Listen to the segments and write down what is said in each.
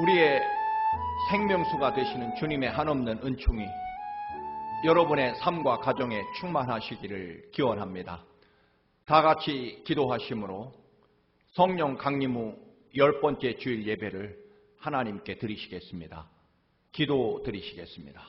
우리의 생명수가 되시는 주님의 한없는 은총이 여러분의 삶과 가정에 충만하시기를 기원합니다. 다 같이 기도하심으로 성령 강림 후 10번째 주일 예배를 하나님께 드리시겠습니다. 기도 드리시겠습니다.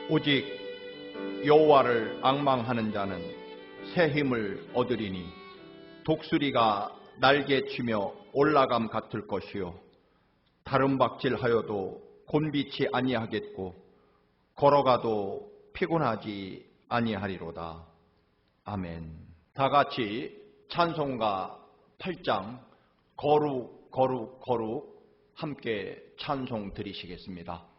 오직 여호와를 앙망하는 자는 새 힘을 얻으리니 독수리가 날개치며 올라감 같을 것이요 다름박질하여도 곤비치 아니하겠고 걸어가도 피곤하지 아니하리로다. 아멘. 다 같이 찬송가 8장 거룩 거룩 거룩 함께 찬송 드리시겠습니다.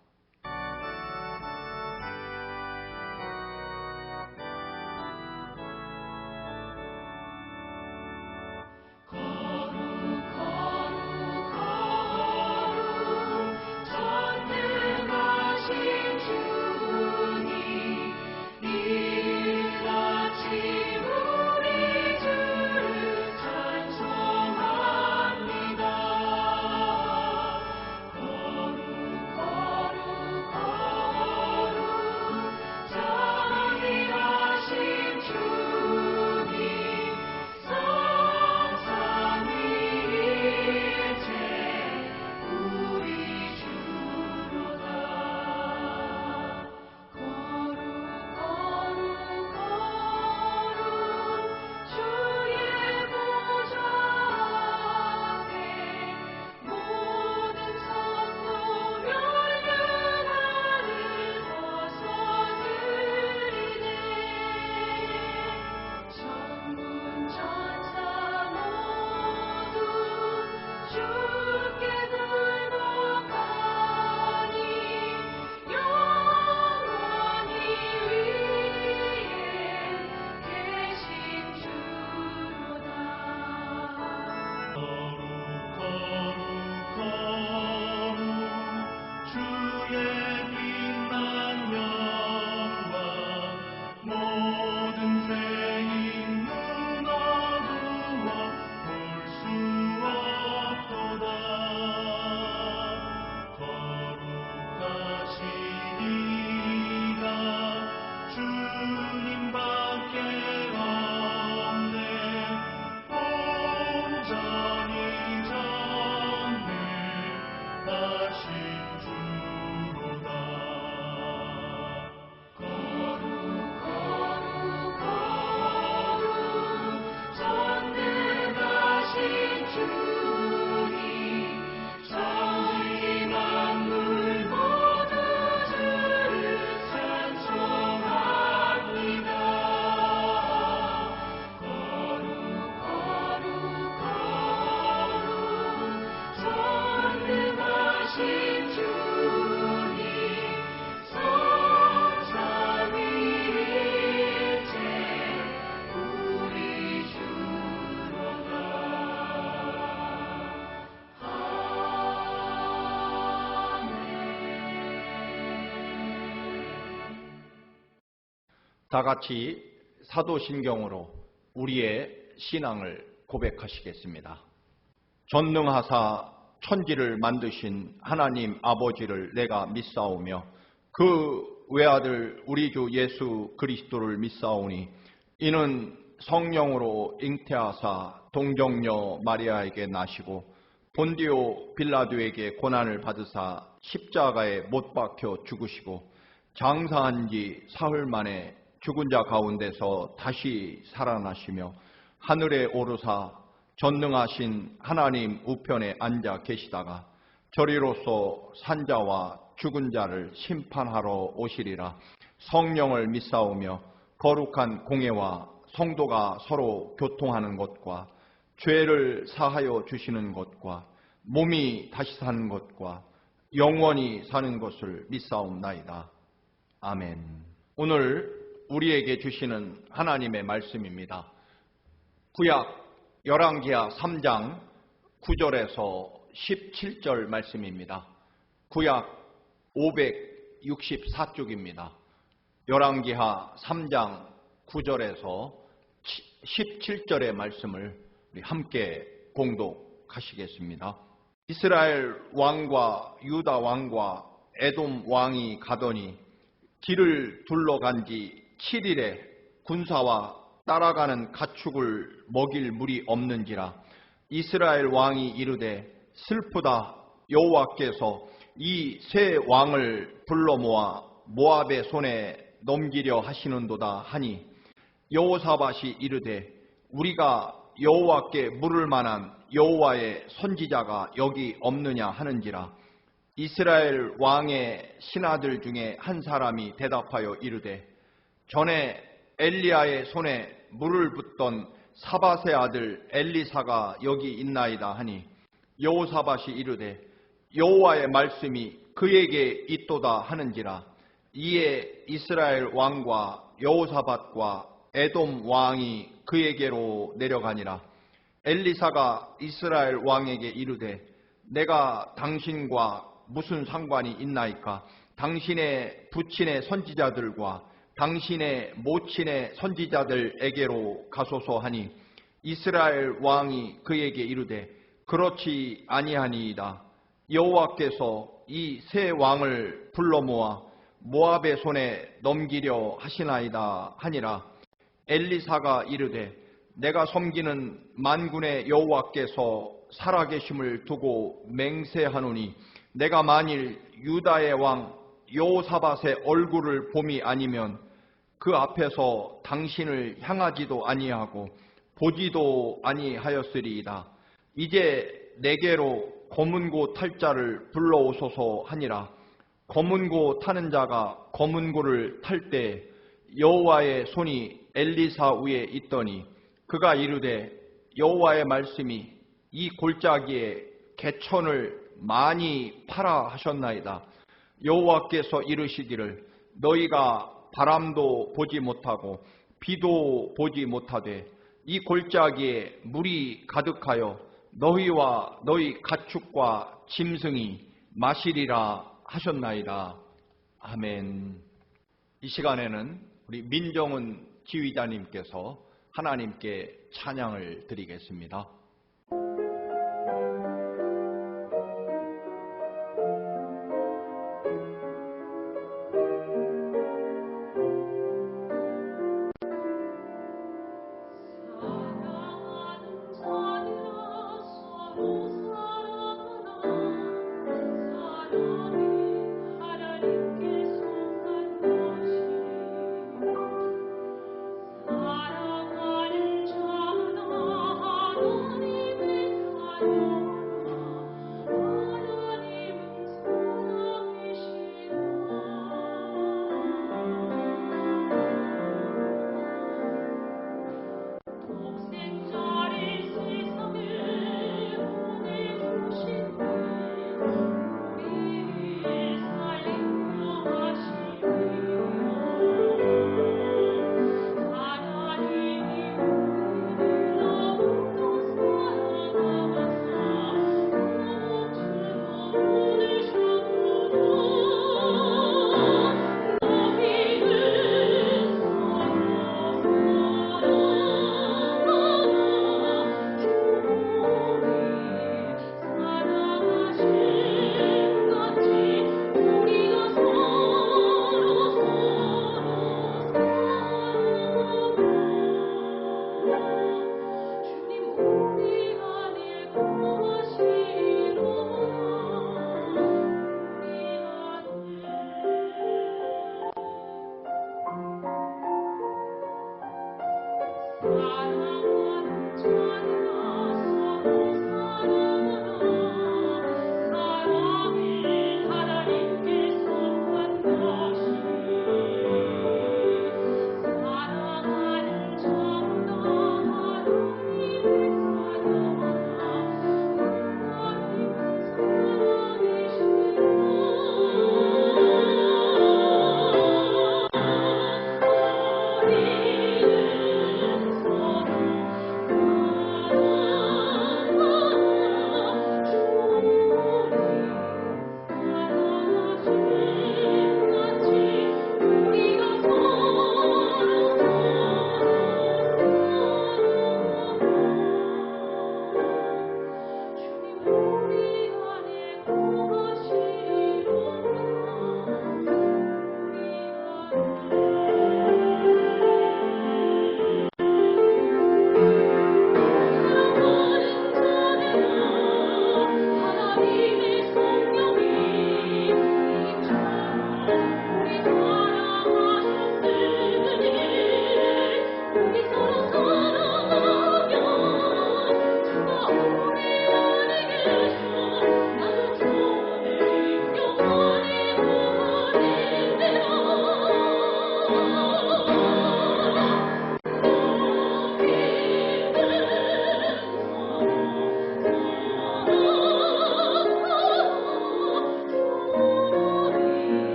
다 같이 사도신경으로 우리의 신앙을 고백하시겠습니다. 전능하사 천지를 만드신 하나님 아버지를 내가 믿사오며 그 외아들 우리 주 예수 그리스도를 믿사오니 이는 성령으로 잉태하사 동정녀 마리아에게 나시고 본디오 빌라도에게 고난을 받으사 십자가에 못 박혀 죽으시고 장사한 지 사흘 만에 죽은 자 가운데서 다시 살아나시며 하늘에 오르사 전능하신 하나님 우편에 앉아 계시다가 저리로서 산자와 죽은 자를 심판하러 오시리라. 성령을 믿사오며 거룩한 공예와 성도가 서로 교통하는 것과 죄를 사하여 주시는 것과 몸이 다시 사는 것과 영원히 사는 것을 믿사옵나이다. 아멘. 오늘 우리에게 주시는 하나님의 말씀입니다. 구약 열왕기하 3장 9절에서 17절 말씀입니다. 구약 564쪽입니다. 열왕기하 3장 9절에서 17절의 말씀을 우리 함께 공독하시겠습니다. 이스라엘 왕과 유다 왕과 에돔 왕이 가더니 길을 둘러간 지 7일에 군사와 따라가는 가축을 먹일 물이 없는지라. 이스라엘 왕이 이르되 슬프다. 여호와께서 이 세 왕을 불러 모아 모압의 손에 넘기려 하시는도다 하니 여호사밧이 이르되 우리가 여호와께 물을 만한 여호와의 선지자가 여기 없느냐 하는지라. 이스라엘 왕의 신하들 중에 한 사람이 대답하여 이르되 전에 엘리야의 손에 물을 붓던 사밧의 아들 엘리사가 여기 있나이다 하니 여호사밧이 이르되 여호와의 말씀이 그에게 있도다 하는지라. 이에 이스라엘 왕과 여호사밧과 에돔 왕이 그에게로 내려가니라. 엘리사가 이스라엘 왕에게 이르되 내가 당신과 무슨 상관이 있나이까? 당신의 부친의 선지자들과 당신의 모친의 선지자들에게로 가소서 하니 이스라엘 왕이 그에게 이르되 그렇지 아니하니이다. 여호와께서 이 세 왕을 불러 모아 모압의 손에 넘기려 하시나이다 하니라. 엘리사가 이르되 내가 섬기는 만군의 여호와께서 살아계심을 두고 맹세하노니 내가 만일 유다의 왕 여호사밧의 얼굴을 봄이 아니면 그 앞에서 당신을 향하지도 아니하고 보지도 아니하였으리이다. 이제 내게로 검은고 탈 자를 불러오소서 하니라. 검은고 타는 자가 검은고를 탈 때 여호와의 손이 엘리사 위에 있더니 그가 이르되 여호와의 말씀이 이 골짜기에 개천을 많이 파라 하셨나이다. 여호와께서 이르시기를 너희가 바람도 보지 못하고 비도 보지 못하되 이 골짜기에 물이 가득하여 너희와 너희 가축과 짐승이 마시리라 하셨나이다. 아멘. 이 시간에는 우리 민정은 지휘자님께서 하나님께 찬양을 드리겠습니다.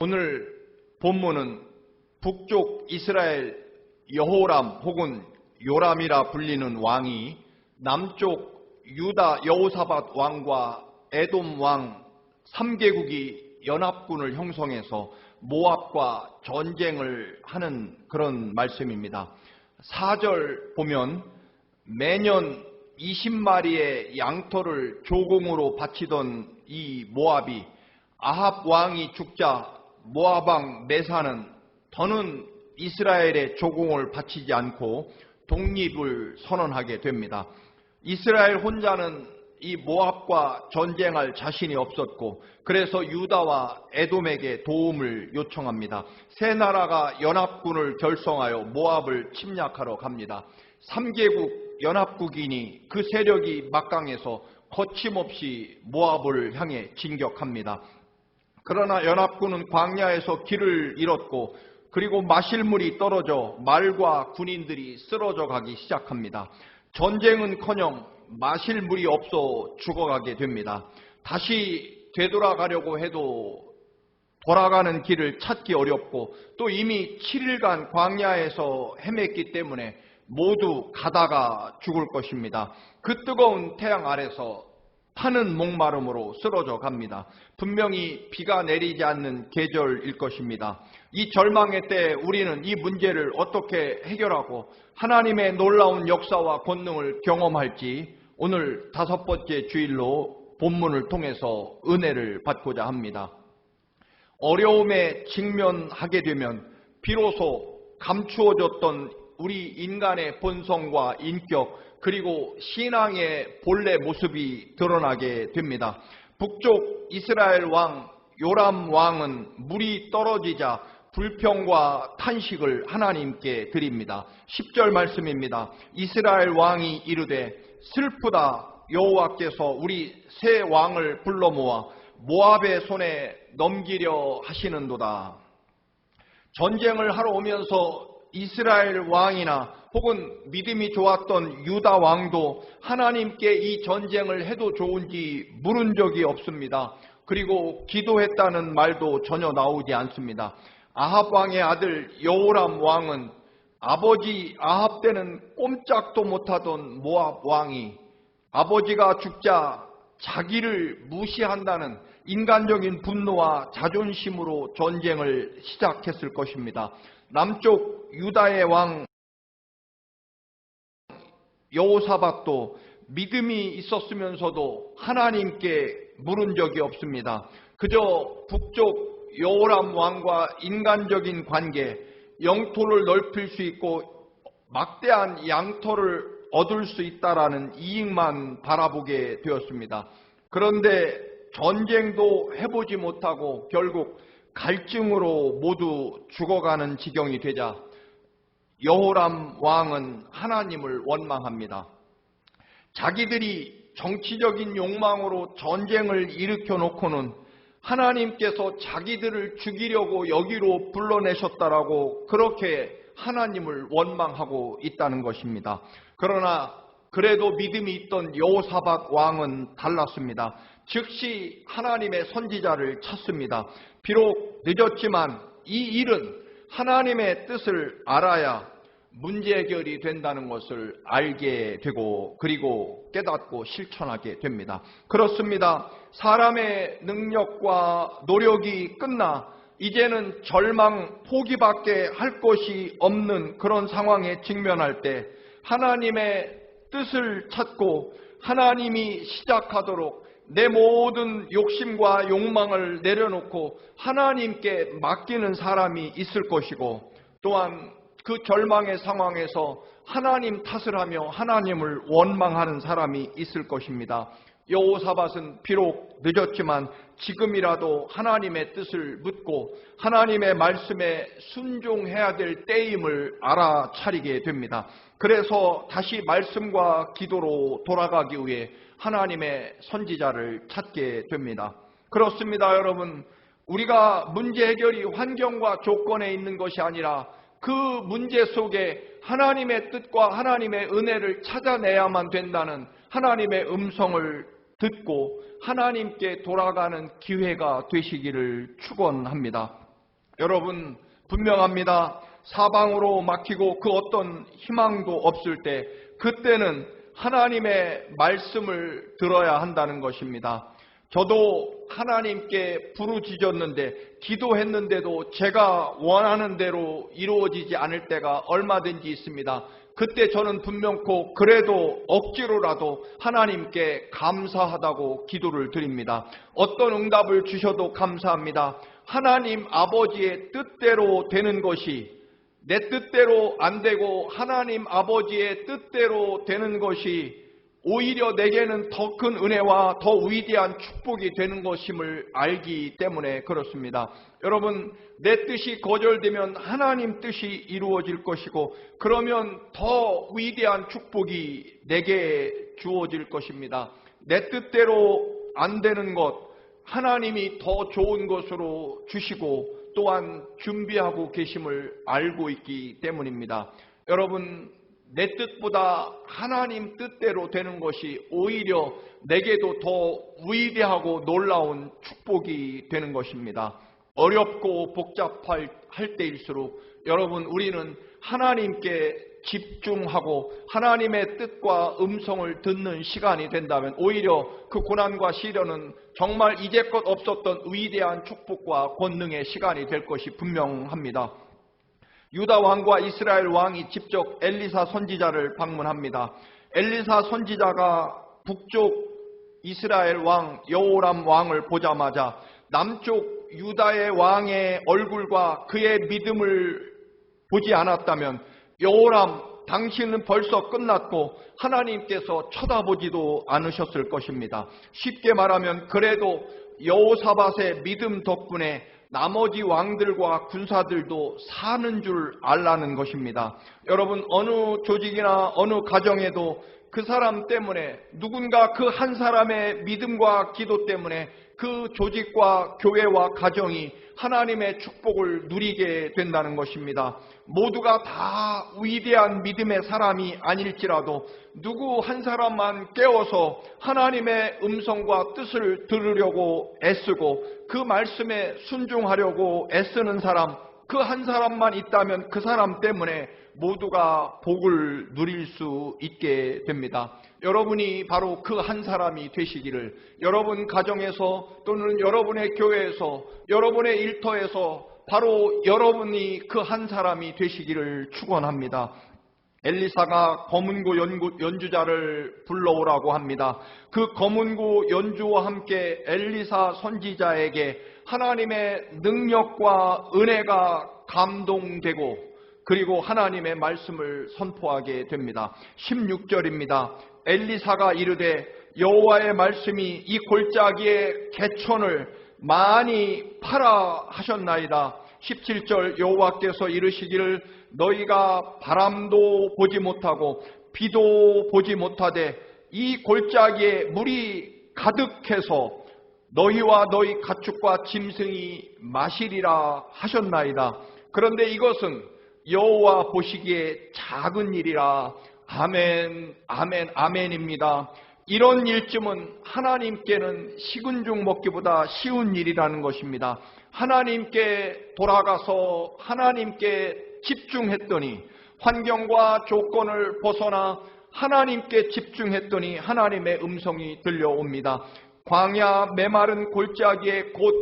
오늘 본문은 북쪽 이스라엘 여호람 혹은 요람이라 불리는 왕이 남쪽 유다 여호사밧 왕과 에돔 왕 3개국이 연합군을 형성해서 모압과 전쟁을 하는 그런 말씀입니다. 4절 보면 매년 20마리의 양털을 조공으로 바치던 이 모압이 아합 왕이 죽자 모압 왕 메사는 더는 이스라엘의 조공을 바치지 않고 독립을 선언하게 됩니다. 이스라엘 혼자는 이 모압과 전쟁할 자신이 없었고 그래서 유다와 에돔에게 도움을 요청합니다. 세 나라가 연합군을 결성하여 모압을 침략하러 갑니다. 3개국 연합국이니 그 세력이 막강해서 거침없이 모압을 향해 진격합니다. 그러나 연합군은 광야에서 길을 잃었고 그리고 마실 물이 떨어져 말과 군인들이 쓰러져 가기 시작합니다. 전쟁은커녕 마실 물이 없어 죽어가게 됩니다. 다시 되돌아가려고 해도 돌아가는 길을 찾기 어렵고 또 이미 7일간 광야에서 헤맸기 때문에 모두 가다가 죽을 것입니다. 그 뜨거운 태양 아래서 타는 목마름으로 쓰러져 갑니다. 분명히 비가 내리지 않는 계절일 것입니다. 이 절망의 때 우리는 이 문제를 어떻게 해결하고 하나님의 놀라운 역사와 권능을 경험할지 오늘 5번째 주일로 본문을 통해서 은혜를 받고자 합니다. 어려움에 직면하게 되면 비로소 감추어졌던 우리 인간의 본성과 인격 그리고 신앙의 본래 모습이 드러나게 됩니다. 북쪽 이스라엘 왕 요람 왕은 물이 떨어지자 불평과 탄식을 하나님께 드립니다. 10절 말씀입니다. 이스라엘 왕이 이르되 슬프다 여호와께서 우리 새 왕을 불러 모아 모압의 손에 넘기려 하시는도다. 전쟁을 하러 오면서 이스라엘 왕이나 혹은 믿음이 좋았던 유다 왕도 하나님께 이 전쟁을 해도 좋은지 물은 적이 없습니다. 그리고 기도했다는 말도 전혀 나오지 않습니다. 아합 왕의 아들 여호람 왕은 아버지 아합 때는 꼼짝도 못하던 모압 왕이 아버지가 죽자 자기를 무시한다는 인간적인 분노와 자존심으로 전쟁을 시작했을 것입니다. 남쪽 유다의 왕 여호사밧도 믿음이 있었으면서도 하나님께 물은 적이 없습니다. 그저 북쪽 여호람 왕과 인간적인 관계, 영토를 넓힐 수 있고 막대한 양털을 얻을 수 있다라는 이익만 바라보게 되었습니다. 그런데 전쟁도 해보지 못하고 결국 갈증으로 모두 죽어가는 지경이 되자 여호람 왕은 하나님을 원망합니다. 자기들이 정치적인 욕망으로 전쟁을 일으켜 놓고는 하나님께서 자기들을 죽이려고 여기로 불러내셨다라고 그렇게 하나님을 원망하고 있다는 것입니다. 그러나 그래도 믿음이 있던 여호사밧 왕은 달랐습니다. 즉시 하나님의 선지자를 찾습니다. 비록 늦었지만 이 일은 하나님의 뜻을 알아야 문제 해결이 된다는 것을 알게 되고 그리고 깨닫고 실천하게 됩니다. 그렇습니다. 사람의 능력과 노력이 끝나 이제는 절망, 포기밖에 할 것이 없는 그런 상황에 직면할 때 하나님의 뜻을 찾고 하나님이 시작하도록 내 모든 욕심과 욕망을 내려놓고 하나님께 맡기는 사람이 있을 것이고 또한 그 절망의 상황에서 하나님 탓을 하며 하나님을 원망하는 사람이 있을 것입니다. 여호사밧은 비록 늦었지만 지금이라도 하나님의 뜻을 묻고 하나님의 말씀에 순종해야 될 때임을 알아차리게 됩니다. 그래서 다시 말씀과 기도로 돌아가기 위해 하나님의 선지자를 찾게 됩니다. 그렇습니다, 여러분. 우리가 문제 해결이 환경과 조건에 있는 것이 아니라 그 문제 속에 하나님의 뜻과 하나님의 은혜를 찾아내야만 된다는 하나님의 음성을 듣고 하나님께 돌아가는 기회가 되시기를 축원합니다. 여러분 분명합니다. 사방으로 막히고 그 어떤 희망도 없을 때 그때는 하나님의 말씀을 들어야 한다는 것입니다. 저도 하나님께 부르짖었는데 기도했는데도 제가 원하는 대로 이루어지지 않을 때가 얼마든지 있습니다. 그때 저는 분명코 그래도 억지로라도 하나님께 감사하다고 기도를 드립니다. 어떤 응답을 주셔도 감사합니다. 하나님 아버지의 뜻대로 되는 것이 내 뜻대로 안 되고 하나님 아버지의 뜻대로 되는 것이 오히려 내게는 더 큰 은혜와 더 위대한 축복이 되는 것임을 알기 때문에 그렇습니다. 여러분, 내 뜻이 거절되면 하나님 뜻이 이루어질 것이고 그러면 더 위대한 축복이 내게 주어질 것입니다. 내 뜻대로 안 되는 것 하나님이 더 좋은 것으로 주시고 또한 준비하고 계심을 알고 있기 때문입니다. 여러분, 내 뜻보다 하나님 뜻대로 되는 것이 오히려 내게도 더 위대하고 놀라운 축복이 되는 것입니다. 어렵고 복잡할 때일수록 여러분 우리는 하나님께 집중하고 하나님의 뜻과 음성을 듣는 시간이 된다면 오히려 그 고난과 시련은 정말 이제껏 없었던 위대한 축복과 권능의 시간이 될 것이 분명합니다. 유다 왕과 이스라엘 왕이 직접 엘리사 선지자를 방문합니다. 엘리사 선지자가 북쪽 이스라엘 왕 여호람 왕을 보자마자 남쪽 유다의 왕의 얼굴과 그의 믿음을 보지 않았다면 여호람 당신은 벌써 끝났고 하나님께서 쳐다보지도 않으셨을 것입니다. 쉽게 말하면 그래도 여호사밧의 믿음 덕분에 나머지 왕들과 군사들도 사는 줄 알라는 것입니다. 여러분, 어느 조직이나 어느 가정에도 그 사람 때문에 누군가 그 한 사람의 믿음과 기도 때문에 그 조직과 교회와 가정이 하나님의 축복을 누리게 된다는 것입니다. 모두가 다 위대한 믿음의 사람이 아닐지라도 누구 한 사람만 깨워서 하나님의 음성과 뜻을 들으려고 애쓰고 그 말씀에 순종하려고 애쓰는 사람, 그 한 사람만 있다면 그 사람 때문에 모두가 복을 누릴 수 있게 됩니다. 여러분이 바로 그 한 사람이 되시기를, 여러분 가정에서 또는 여러분의 교회에서 여러분의 일터에서 바로 여러분이 그 한 사람이 되시기를 축원합니다. 엘리사가 검은고 연주자를 불러오라고 합니다. 그 검은고 연주와 함께 엘리사 선지자에게 하나님의 능력과 은혜가 감동되고 그리고 하나님의 말씀을 선포하게 됩니다. 16절입니다. 엘리사가 이르되 여호와의 말씀이 이 골짜기의 개천을 많이 파라 하셨나이다. 17절 여호와께서 이르시기를 너희가 바람도 보지 못하고 비도 보지 못하되 이 골짜기에 물이 가득해서 너희와 너희 가축과 짐승이 마시리라 하셨나이다. 그런데 이것은 여호와 보시기에 작은 일이라. 아멘, 아멘, 아멘입니다. 이런 일쯤은 하나님께는 식은 죽 먹기보다 쉬운 일이라는 것입니다. 하나님께 돌아가서 하나님께 집중했더니 환경과 조건을 벗어나 하나님께 집중했더니 하나님의 음성이 들려옵니다. 광야 메마른 골짜기에 곧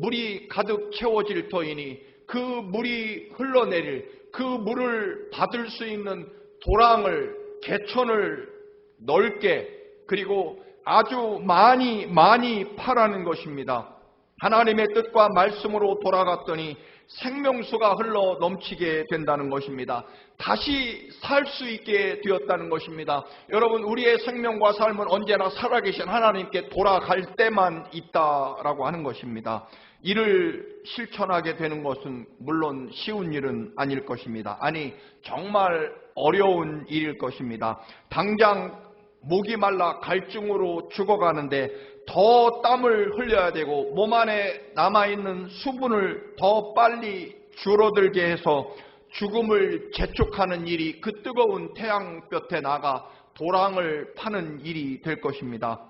물이 가득 채워질 터이니 그 물이 흘러내릴 그 물을 받을 수 있는 도랑을, 개천을 넓게 그리고 아주 많이 파라는 것입니다. 하나님의 뜻과 말씀으로 돌아갔더니 생명수가 흘러 넘치게 된다는 것입니다. 다시 살 수 있게 되었다는 것입니다. 여러분, 우리의 생명과 삶은 언제나 살아계신 하나님께 돌아갈 때만 있다라고 하는 것입니다. 이를 실천하게 되는 것은 물론 쉬운 일은 아닐 것입니다. 아니, 정말 어려운 일일 것입니다. 당장 목이 말라 갈증으로 죽어가는데 더 땀을 흘려야 되고 몸 안에 남아있는 수분을 더 빨리 줄어들게 해서 죽음을 재촉하는 일이 그 뜨거운 태양볕에 나가 도랑을 파는 일이 될 것입니다.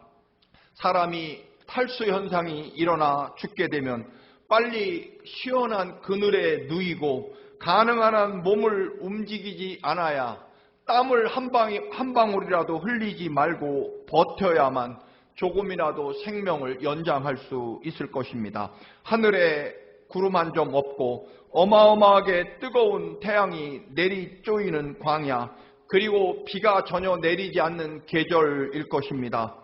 사람이 탈수 현상이 일어나 죽게 되면 빨리 시원한 그늘에 누이고 가능한 한 몸을 움직이지 않아야 땀을 한 방울이라도 흘리지 말고 버텨야만 조금이라도 생명을 연장할 수 있을 것입니다. 하늘에 구름 한 점 없고 어마어마하게 뜨거운 태양이 내리쪼이는 광야, 그리고 비가 전혀 내리지 않는 계절일 것입니다.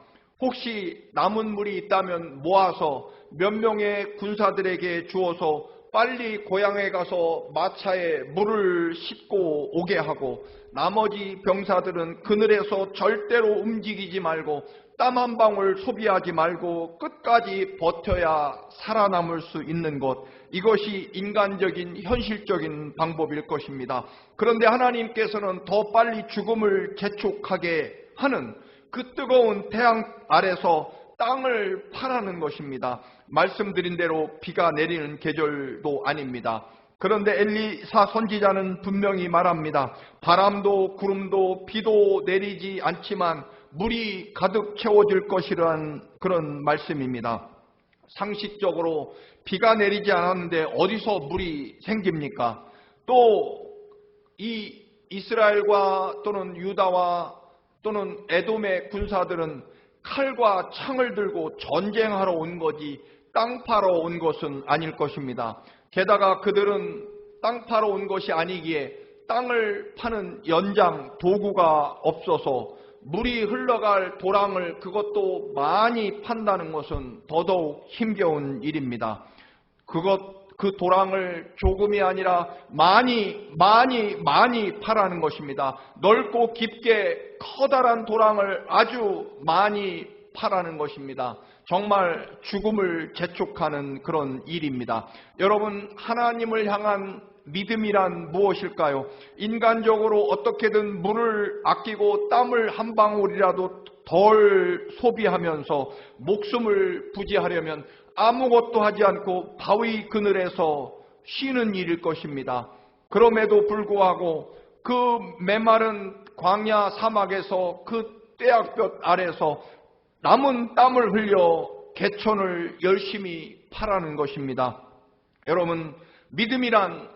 혹시 남은 물이 있다면 모아서 몇 명의 군사들에게 주어서 빨리 고향에 가서 마차에 물을 싣고 오게 하고, 나머지 병사들은 그늘에서 절대로 움직이지 말고 땀 한 방울 소비하지 말고 끝까지 버텨야 살아남을 수 있는 것, 이것이 인간적인 현실적인 방법일 것입니다. 그런데 하나님께서는 더 빨리 죽음을 재촉하게 하는 그 뜨거운 태양 아래서 땅을 파라는 것입니다. 말씀드린 대로 비가 내리는 계절도 아닙니다. 그런데 엘리사 선지자는 분명히 말합니다. 바람도 구름도 비도 내리지 않지만 물이 가득 채워질 것이라는 그런 말씀입니다. 상식적으로 비가 내리지 않았는데 어디서 물이 생깁니까? 또 이 이스라엘과 또는 유다와 또는 에돔의 군사들은 칼과 창을 들고 전쟁하러 온 거지 땅 파러 온 것은 아닐 것입니다. 게다가 그들은 땅 파러 온 것이 아니기에 땅을 파는 연장 도구가 없어서 물이 흘러갈 도랑을 그것도 많이 판다는 것은 더더욱 힘겨운 일입니다. 그 도랑을 조금이 아니라 많이 파라는 것입니다. 넓고 깊게 커다란 도랑을 아주 많이 파라는 것입니다. 정말 죽음을 재촉하는 그런 일입니다. 여러분, 하나님을 향한 믿음이란 무엇일까요? 인간적으로 어떻게든 물을 아끼고 땀을 한 방울이라도 덜 소비하면서 목숨을 부지하려면 아무것도 하지 않고 바위 그늘에서 쉬는 일일 것입니다. 그럼에도 불구하고 그 메마른 광야 사막에서 그 떼약볕 아래서 남은 땀을 흘려 개천을 열심히 파라는 것입니다. 여러분, 믿음이란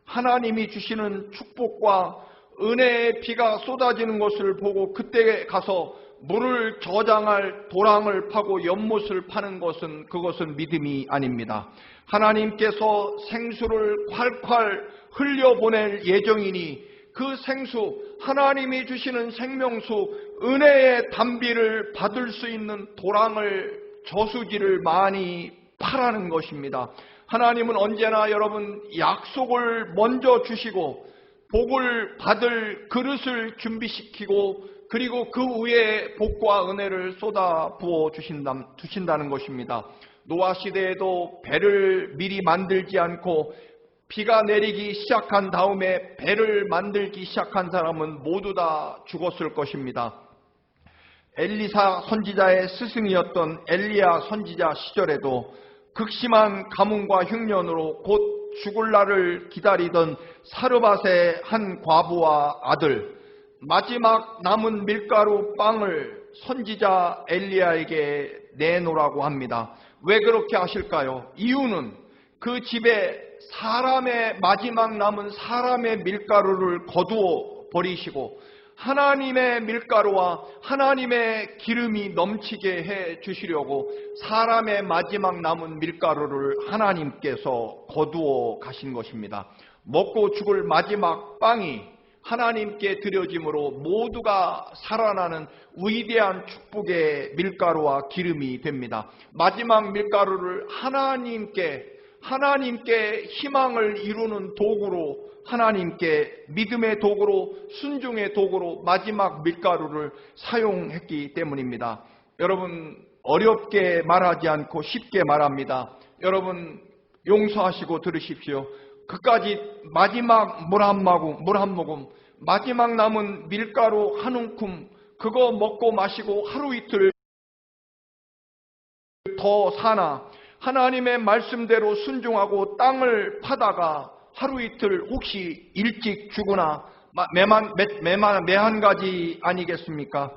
하나님이 주시는 축복과 은혜의 비가 쏟아지는 것을 보고 그때 가서 물을 저장할 도랑을 파고 연못을 파는 것은 그것은 믿음이 아닙니다. 하나님께서 생수를 콸콸 흘려보낼 예정이니 그 생수, 하나님이 주시는 생명수, 은혜의 담비를 받을 수 있는 도랑을, 저수지를 많이 파라는 것입니다. 하나님은 언제나 여러분 약속을 먼저 주시고 복을 받을 그릇을 준비시키고 그리고 그 위에 복과 은혜를 쏟아 부어 주신다는 것입니다. 노아 시대에도 배를 미리 만들지 않고 비가 내리기 시작한 다음에 배를 만들기 시작한 사람은 모두 다 죽었을 것입니다. 엘리사 선지자의 스승이었던 엘리야 선지자 시절에도 극심한 가뭄과 흉년으로 곧 죽을 날을 기다리던 사르밧의 한 과부와 아들, 마지막 남은 밀가루 빵을 선지자 엘리야에게 내놓으라고 합니다. 왜 그렇게 하실까요? 이유는 그 집에 마지막 남은 사람의 밀가루를 거두어 버리시고 하나님의 밀가루와 하나님의 기름이 넘치게 해 주시려고 사람의 마지막 남은 밀가루를 하나님께서 거두어 가신 것입니다. 먹고 죽을 마지막 빵이 하나님께 드려짐으로 모두가 살아나는 위대한 축복의 밀가루와 기름이 됩니다. 마지막 밀가루를 하나님께 희망을 이루는 도구로, 하나님께 믿음의 도구로, 순종의 도구로 마지막 밀가루를 사용했기 때문입니다. 여러분, 어렵게 말하지 않고 쉽게 말합니다. 여러분, 용서하시고 들으십시오. 그까지 마지막 물 한 모금, 마지막 남은 밀가루 한 움큼, 그거 먹고 마시고 하루 이틀 더 사나 하나님의 말씀대로 순종하고 땅을 파다가 하루 이틀 혹시 일찍 죽으나 매한가지 아니겠습니까?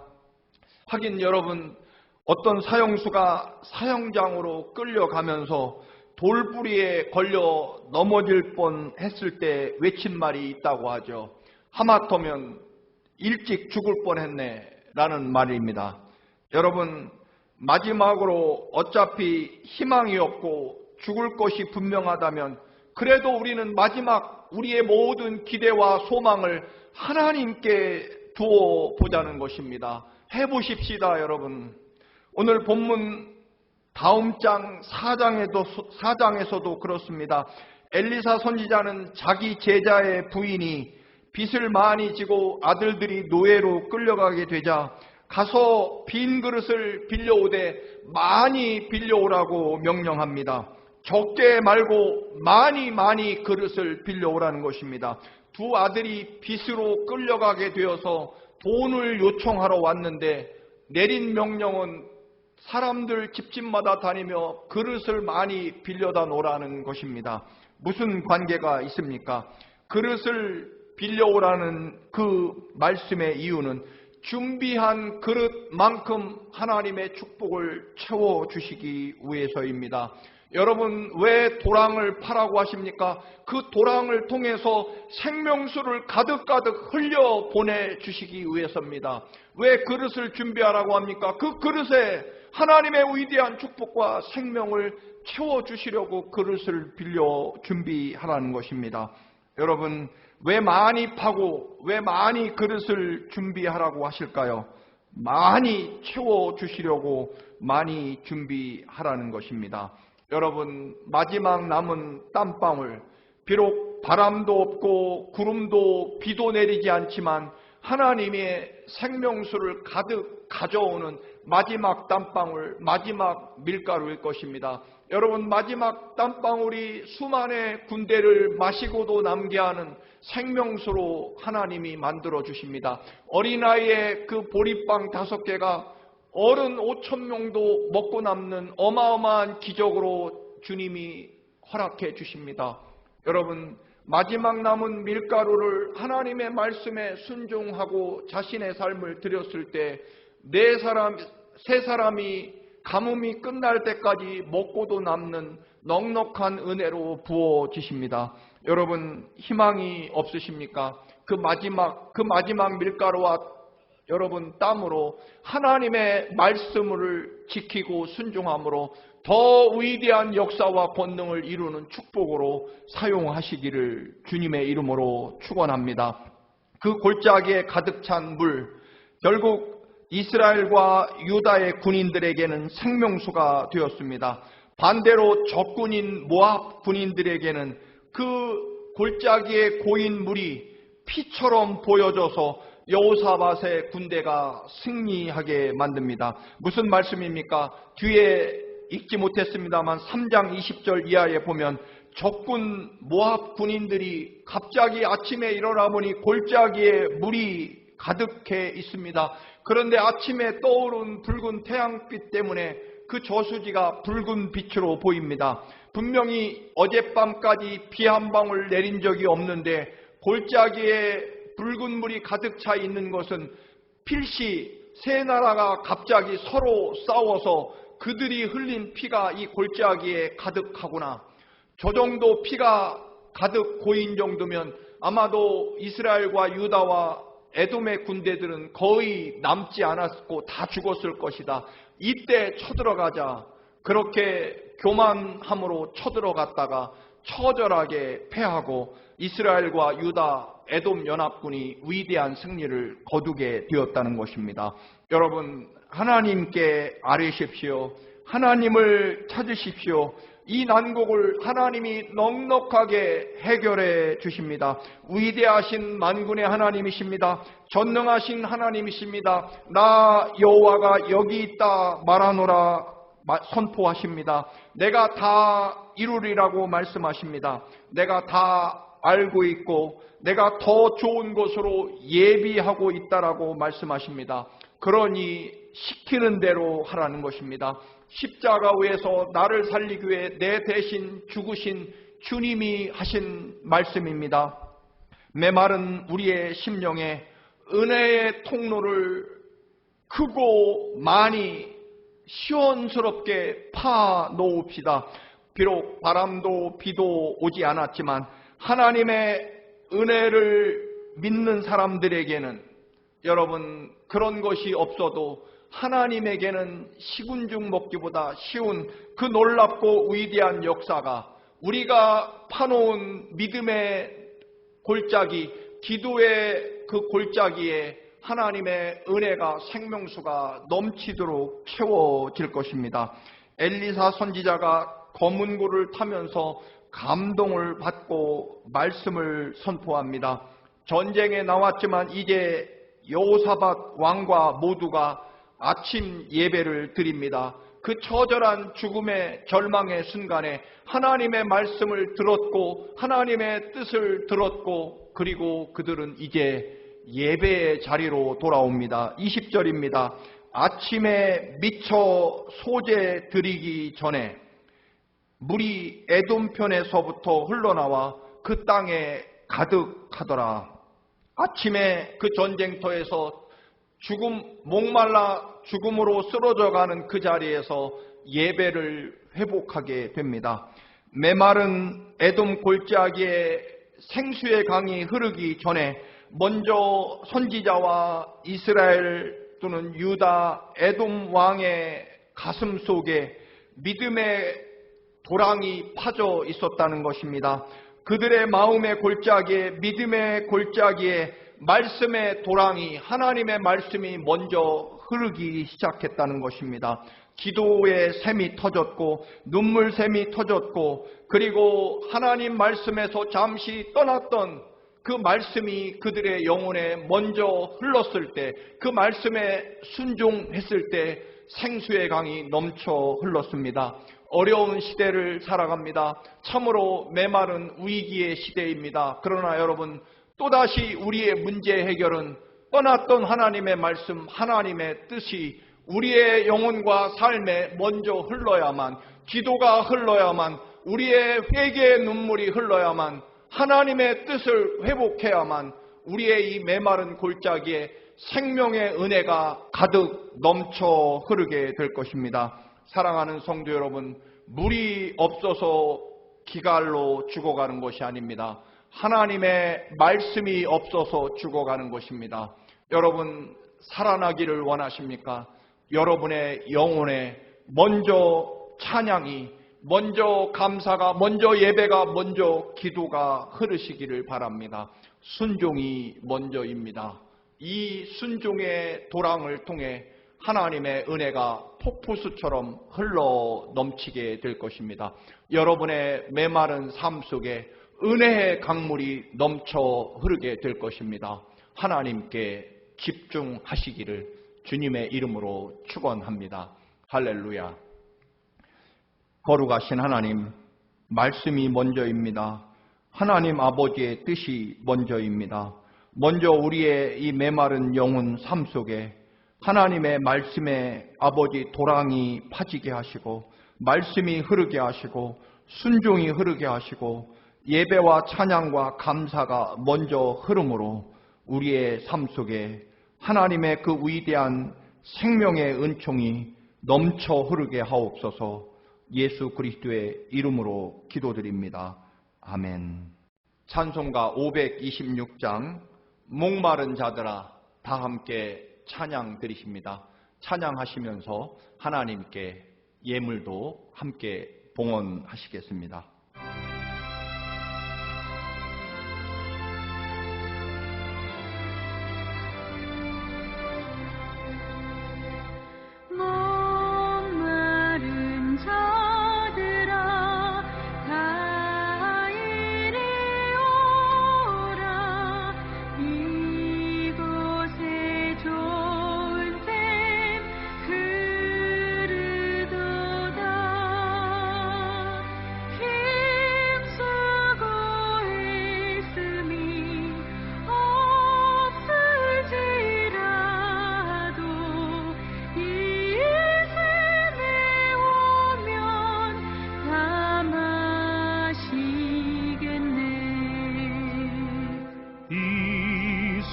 하긴 여러분, 어떤 사형수가 사형장으로 끌려가면서 돌부리에 걸려 넘어질 뻔 했을 때 외친 말이 있다고 하죠. 하마터면 일찍 죽을 뻔했네 라는 말입니다. 여러분, 마지막으로 어차피 희망이 없고 죽을 것이 분명하다면 그래도 우리는 마지막 우리의 모든 기대와 소망을 하나님께 두어 보자는 것입니다. 해보십시다, 여러분. 오늘 본문 다음 장 4장에서도 그렇습니다. 엘리사 선지자는 자기 제자의 부인이 빚을 많이 지고 아들들이 노예로 끌려가게 되자 가서 빈 그릇을 빌려오되 많이 빌려오라고 명령합니다. 적게 말고 많이 그릇을 빌려오라는 것입니다. 두 아들이 빚으로 끌려가게 되어서 돈을 요청하러 왔는데 내린 명령은 사람들 집집마다 다니며 그릇을 많이 빌려다 놓으라는 것입니다. 무슨 관계가 있습니까? 그릇을 빌려오라는 그 말씀의 이유는 준비한 그릇만큼 하나님의 축복을 채워주시기 위해서입니다. 여러분, 왜 도랑을 파라고 하십니까? 그 도랑을 통해서 생명수를 가득가득 흘려 보내주시기 위해서입니다. 왜 그릇을 준비하라고 합니까? 그 그릇에 하나님의 위대한 축복과 생명을 채워주시려고 그릇을 빌려 준비하라는 것입니다. 여러분, 왜 많이 파고 왜 많이 그릇을 준비하라고 하실까요? 많이 채워주시려고 많이 준비하라는 것입니다. 여러분, 마지막 남은 땀방울, 비록 바람도 없고 구름도 비도 내리지 않지만 하나님의 생명수를 가득 가져오는 마지막 땀방울, 마지막 밀가루일 것입니다. 여러분, 마지막 땀방울이 수만의 군대를 마시고도 남게 하는 생명수로 하나님이 만들어 주십니다. 어린아이의 그 보리빵 5개가 어른 5,000명도 먹고 남는 어마어마한 기적으로 주님이 허락해 주십니다. 여러분, 마지막 남은 밀가루를 하나님의 말씀에 순종하고 자신의 삶을 드렸을 때 세 사람이 가뭄이 끝날 때까지 먹고도 남는 넉넉한 은혜로 부어지십니다. 여러분, 희망이 없으십니까? 그 마지막 밀가루와 여러분 땀으로 하나님의 말씀을 지키고 순종함으로 더 위대한 역사와 권능을 이루는 축복으로 사용하시기를 주님의 이름으로 축원합니다. 그 골짜기에 가득 찬 물, 결국 이스라엘과 유다의 군인들에게는 생명수가 되었습니다. 반대로 적군인 모압 군인들에게는 그 골짜기에 고인 물이 피처럼 보여져서 여호사밧의 군대가 승리하게 만듭니다. 무슨 말씀입니까? 뒤에 읽지 못했습니다만 3장 20절 이하에 보면 적군 모압 군인들이 갑자기 아침에 일어나 보니 골짜기에 물이 가득해 있습니다. 그런데 아침에 떠오른 붉은 태양빛 때문에 그 저수지가 붉은 빛으로 보입니다. 분명히 어젯밤까지 비 한 방울 내린 적이 없는데 골짜기에 붉은 물이 가득 차 있는 것은 필시 세 나라가 갑자기 서로 싸워서 그들이 흘린 피가 이 골짜기에 가득하구나. 저 정도 피가 가득 고인 정도면 아마도 이스라엘과 유다와 에돔의 군대들은 거의 남지 않았고 다 죽었을 것이다. 이때 쳐들어가자. 그렇게 교만함으로 쳐들어갔다가 처절하게 패하고 이스라엘과 유다, 에돔 연합군이 위대한 승리를 거두게 되었다는 것입니다. 여러분, 하나님께 아뢰십시오. 하나님을 찾으십시오. 이 난국을 하나님이 넉넉하게 해결해 주십니다. 위대하신 만군의 하나님이십니다. 전능하신 하나님이십니다. 나 여호와가 여기 있다 말하노라 선포하십니다. 내가 다 이루리라고 말씀하십니다. 내가 다 알고 있고 내가 더 좋은 것으로 예비하고 있다라고 말씀하십니다. 그러니 시키는 대로 하라는 것입니다. 십자가 위에서 나를 살리기 위해 내 대신 죽으신 주님이 하신 말씀입니다. 메마른 우리의 심령에 은혜의 통로를 크고 많이 시원스럽게 파 놓읍시다. 비록 바람도 비도 오지 않았지만 하나님의 은혜를 믿는 사람들에게는 여러분 그런 것이 없어도 하나님에게는 식은 죽 먹기보다 쉬운 그 놀랍고 위대한 역사가 우리가 파놓은 믿음의 골짜기, 기도의 그 골짜기에 하나님의 은혜가 생명수가 넘치도록 채워질 것입니다. 엘리사 선지자가 검은 고를 타면서 감동을 받고 말씀을 선포합니다. 전쟁에 나왔지만 이제 여호사밧 왕과 모두가 아침 예배를 드립니다. 그 처절한 죽음의 절망의 순간에 하나님의 말씀을 들었고 하나님의 뜻을 들었고 그리고 그들은 이제 예배의 자리로 돌아옵니다. 20절입니다. 아침에 미쳐 소재 드리기 전에 물이 에돔편에서부터 흘러나와 그 땅에 가득하더라. 아침에 그 전쟁터에서 목말라 죽음으로 쓰러져가는 그 자리에서 예배를 회복하게 됩니다. 메마른 에돔 골짜기에 생수의 강이 흐르기 전에 먼저 선지자와 이스라엘 또는 유다 에돔 왕의 가슴 속에 믿음의 도랑이 파져 있었다는 것입니다. 그들의 마음의 골짜기에, 믿음의 골짜기에 말씀의 도랑이, 하나님의 말씀이 먼저 흐르기 시작했다는 것입니다. 기도의 샘이 터졌고 눈물 샘이 터졌고 그리고 하나님 말씀에서 잠시 떠났던 그 말씀이 그들의 영혼에 먼저 흘렀을 때, 그 말씀에 순종했을 때 생수의 강이 넘쳐 흘렀습니다. 어려운 시대를 살아갑니다. 참으로 메마른 위기의 시대입니다. 그러나 여러분, 또다시 우리의 문제 해결은 떠났던 하나님의 말씀, 하나님의 뜻이 우리의 영혼과 삶에 먼저 흘러야만, 기도가 흘러야만, 우리의 회개의 눈물이 흘러야만, 하나님의 뜻을 회복해야만 우리의 이 메마른 골짜기에 생명의 은혜가 가득 넘쳐 흐르게 될 것입니다. 사랑하는 성도 여러분, 물이 없어서 기갈로 죽어가는 것이 아닙니다. 하나님의 말씀이 없어서 죽어가는 것입니다. 여러분, 살아나기를 원하십니까? 여러분의 영혼에 먼저 찬양이, 먼저 감사가, 먼저 예배가, 먼저 기도가 흐르시기를 바랍니다. 순종이 먼저입니다. 이 순종의 도랑을 통해 하나님의 은혜가 폭포수처럼 흘러 넘치게 될 것입니다. 여러분의 메마른 삶 속에 은혜의 강물이 넘쳐 흐르게 될 것입니다. 하나님께 집중하시기를 주님의 이름으로 축원합니다. 할렐루야. 거룩하신 하나님, 말씀이 먼저입니다. 하나님 아버지의 뜻이 먼저입니다. 먼저 우리의 이 메마른 영혼 삶 속에 하나님의 말씀에 아버지 도랑이 파지게 하시고, 말씀이 흐르게 하시고, 순종이 흐르게 하시고, 예배와 찬양과 감사가 먼저 흐름으로 우리의 삶 속에 하나님의 그 위대한 생명의 은총이 넘쳐 흐르게 하옵소서. 예수 그리스도의 이름으로 기도드립니다. 아멘. 찬송가 526장 목마른 자들아 다 함께 찬양 드리십니다. 찬양하시면서 하나님께 예물도 함께 봉헌하시겠습니다.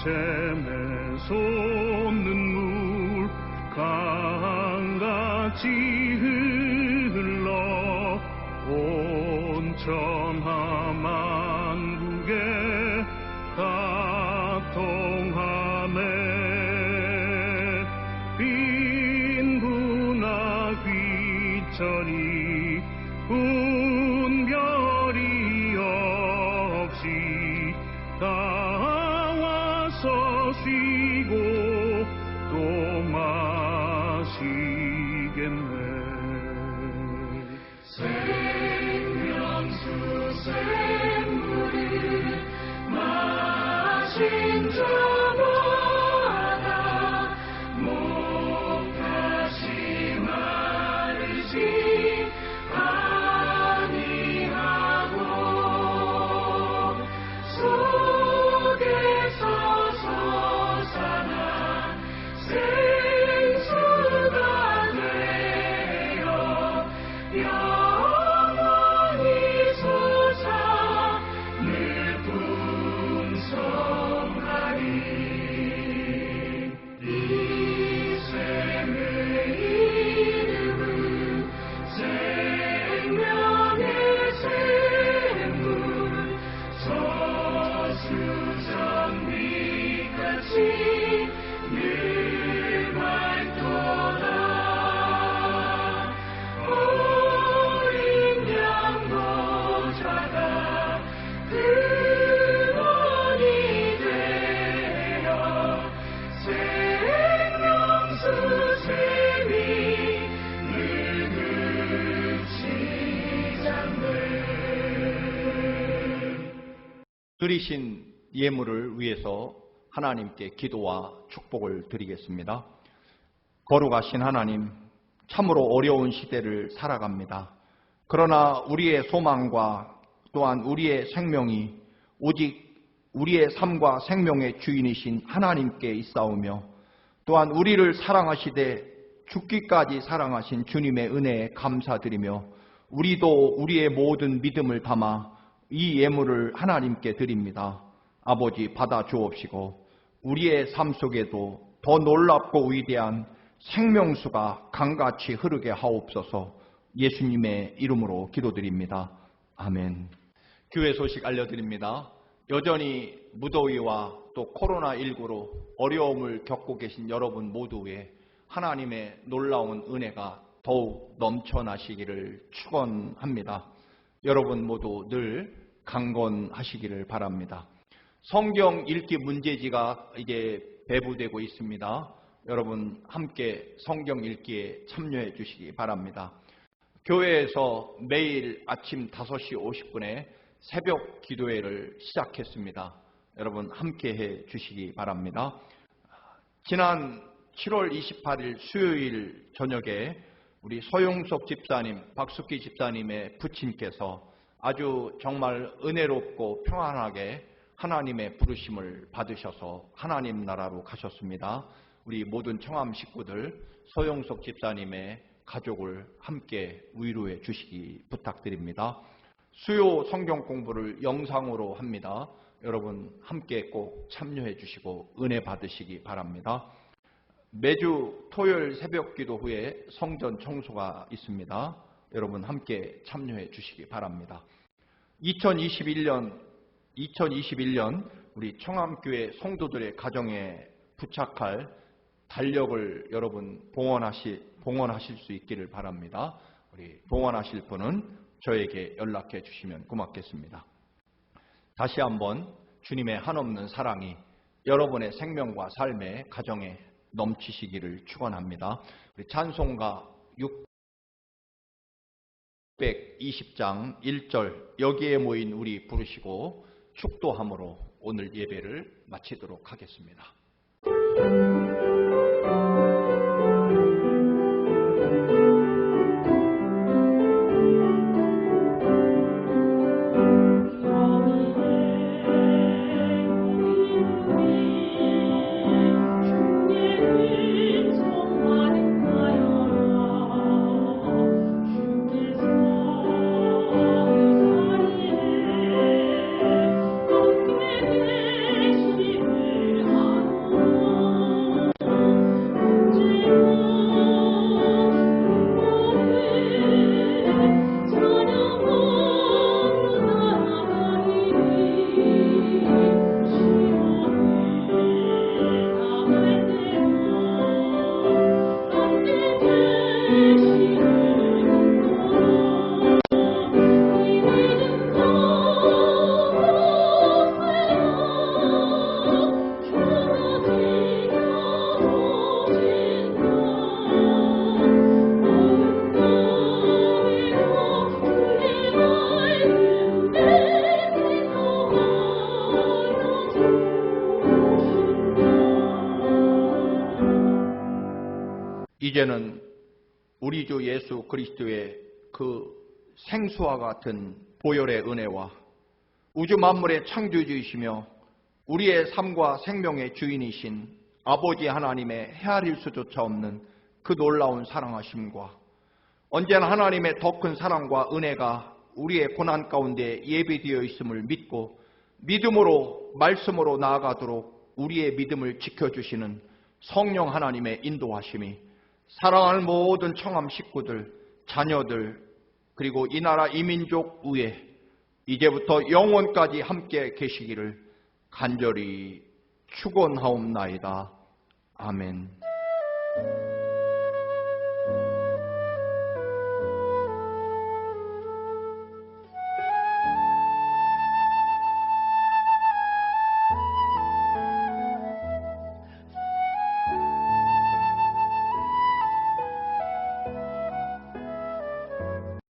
샘에 솟는 물 강같이 흘러 천하 만국에 다 통하네. 빈부나 귀천이 분별이 없이 다 와서 쉬고 또 마시겠네. 생명수 샘물을 마신 자마다 목다시 마르지 아니하고 속에서 솟아난 생수가 되어 영원히 솟아 늘 풍성하리. 이 샘의 이름은 생명의 샘물, 서수정빛같이 늘 맑도다. 어린 양 보좌가 근원이 되어 생명수 샘이 늘 그치잖네. 드리신 예물을 위해서 하나님께 기도와 축복을 드리겠습니다. 거룩하신 하나님, 참으로 어려운 시대를 살아갑니다. 그러나 우리의 소망과 또한 우리의 생명이 오직 우리의 삶과 생명의 주인이신 하나님께 있사오며, 또한 우리를 사랑하시되 죽기까지 사랑하신 주님의 은혜에 감사드리며, 우리도 우리의 모든 믿음을 담아 이 예물을 하나님께 드립니다. 아버지, 받아 주옵시고 우리의 삶 속에도 더 놀랍고 위대한 생명수가 강같이 흐르게 하옵소서. 예수님의 이름으로 기도드립니다. 아멘. 교회 소식 알려드립니다. 여전히 무더위와 또 코로나19로 어려움을 겪고 계신 여러분 모두에 하나님의 놀라운 은혜가 더욱 넘쳐나시기를 축원합니다. 여러분 모두 늘 강건하시기를 바랍니다. 성경 읽기 문제지가 이제 배부되고 있습니다. 여러분 함께 성경 읽기에 참여해 주시기 바랍니다. 교회에서 매일 아침 5시 50분에 새벽 기도회를 시작했습니다. 여러분 함께 해 주시기 바랍니다. 지난 7월 28일 수요일 저녁에 우리 서용석 집사님, 박숙기 집사님의 부친께서 아주 정말 은혜롭고 평안하게 하나님의 부르심을 받으셔서 하나님 나라로 가셨습니다. 우리 모든 청암 식구들 서용석 집사님의 가족을 함께 위로해 주시기 부탁드립니다. 수요 성경 공부를 영상으로 합니다. 여러분 함께 꼭 참여해 주시고 은혜 받으시기 바랍니다. 매주 토요일 새벽 기도 후에 성전 청소가 있습니다. 여러분 함께 참여해 주시기 바랍니다. 2021년 우리 청암교회 성도들의 가정에 부착할 달력을 여러분 봉헌하실 수 있기를 바랍니다. 우리 봉헌하실 분은 저에게 연락해 주시면 고맙겠습니다. 다시 한번 주님의 한없는 사랑이 여러분의 생명과 삶의 가정에 넘치시기를 축원합니다. 우리 찬송가 620장 1절 여기에 모인 우리 부르시고 축도함으로 오늘 예배를 마치도록 하겠습니다. 이제는 우리 주 예수 그리스도의 그 생수와 같은 보혈의 은혜와 우주 만물의 창조주이시며 우리의 삶과 생명의 주인이신 아버지 하나님의 헤아릴 수조차 없는 그 놀라운 사랑하심과 언제나 하나님의 더 큰 사랑과 은혜가 우리의 고난 가운데 예비되어 있음을 믿고 믿음으로 말씀으로 나아가도록 우리의 믿음을 지켜주시는 성령 하나님의 인도하심이 사랑하는 모든 청암 식구들, 자녀들, 그리고 이 나라 이민족 위에 이제부터 영원까지 함께 계시기를 간절히 축원하옵나이다. 아멘.